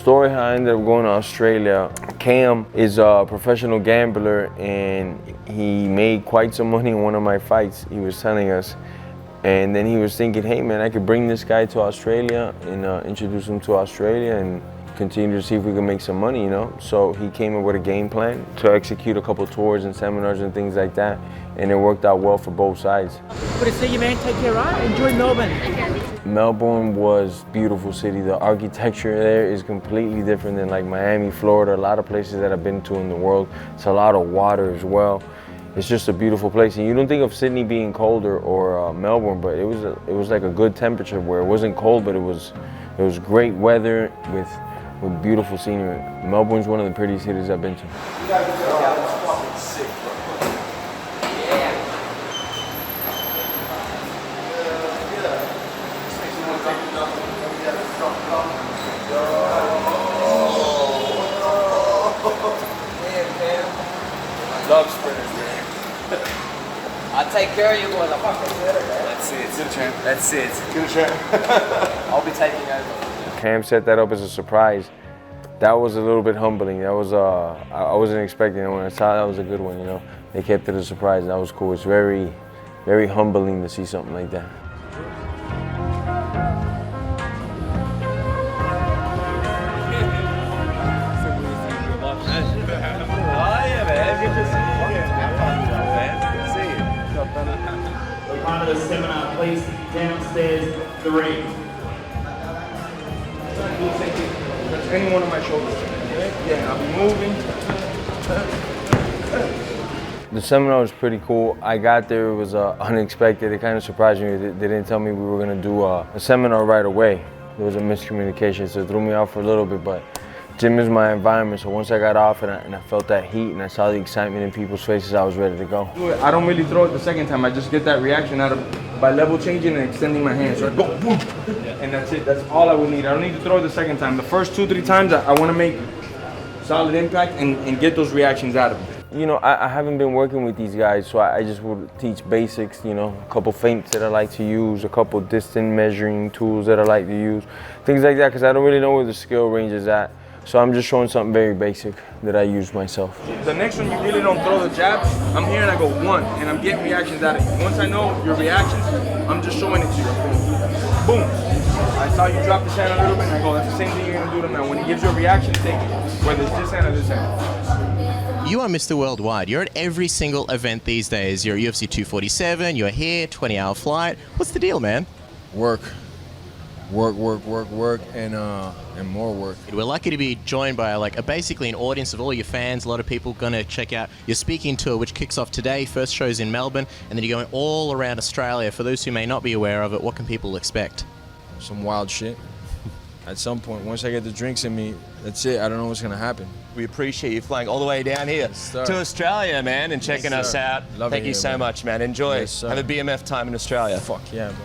story how I ended up going to Australia. Cam is a professional gambler and he made quite some money in one of my fights, he was telling us. And then he was thinking, hey man, I could bring this guy to Australia and introduce him to Australia and continue to see if we can make some money, you know? So he came up with a game plan to execute a couple tours and seminars and things like that, and it worked out well for both sides. Good to see you, man. Take care, right? Enjoy Melbourne. Melbourne was a beautiful city. The architecture there is completely different than like Miami, Florida, a lot of places that I've been to in the world. It's a lot of water as well. It's just a beautiful place, and you don't think of Sydney being colder or Melbourne, but it was like a good temperature where it wasn't cold, but it was great weather with beautiful scenery. Melbourne's one of the prettiest cities I've been to. Love sprinters, man. I'll take care of you boys. I'm fucking better, man. That's it. Good champ. That's it. Good champ. I'll be taking over. Cam set that up as a surprise. That was a little bit humbling. That was I wasn't expecting it. When I saw that was a good one, you know. They kept it a surprise, and that was cool. It's very, very humbling to see something like that. Part of the seminar, please downstairs, the ring. That's any one of my shoulders. Yeah, I'll be moving. The seminar was pretty cool. I got there, it was unexpected. It kind of surprised me. They didn't tell me we were going to do a seminar right away. There was a miscommunication, so it threw me off for a little bit, but gym is my environment, so once I got off and I felt that heat and I saw the excitement in people's faces, I was ready to go. I don't really throw it the second time. I just get that reaction out of by level changing and extending my hands. So I go boom, and that's it. That's all I would need. I don't need to throw it the second time. The first 2-3 times, I want to make solid impact and get those reactions out of them. You know, I haven't been working with these guys, so I just would teach basics, you know, a couple feints that I like to use, a couple distant measuring tools that I like to use, things like that, because I don't really know where the skill range is at. So I'm just showing something very basic that I use myself. The next one, you really don't throw the jabs. I'm here and I go one, and I'm getting reactions out of you. Once I know your reactions, I'm just showing it to you. Boom. I saw you drop this hand a little bit, and I go, that's the same thing you're gonna do to him now. When he gives you a reaction, take it, whether it's this hand or this hand. You are Mr. Worldwide. You're at every single event these days. You're at UFC 247, you're here, 20-hour flight. What's the deal, man? Work, and more work. We're lucky to be joined by basically an audience of all your fans. A lot of people going to check out your speaking tour, which kicks off today. First show's in Melbourne, and then you're going all around Australia. For those who may not be aware of it, what can people expect? Some wild shit. At some point, once I get the drinks in me, that's it. I don't know what's gonna happen. We appreciate you flying all the way down here to Australia, man, and checking us out. Thank you so much, man. Enjoy. Yes, Have a B.M.F. time in Australia. Fuck yeah, bro.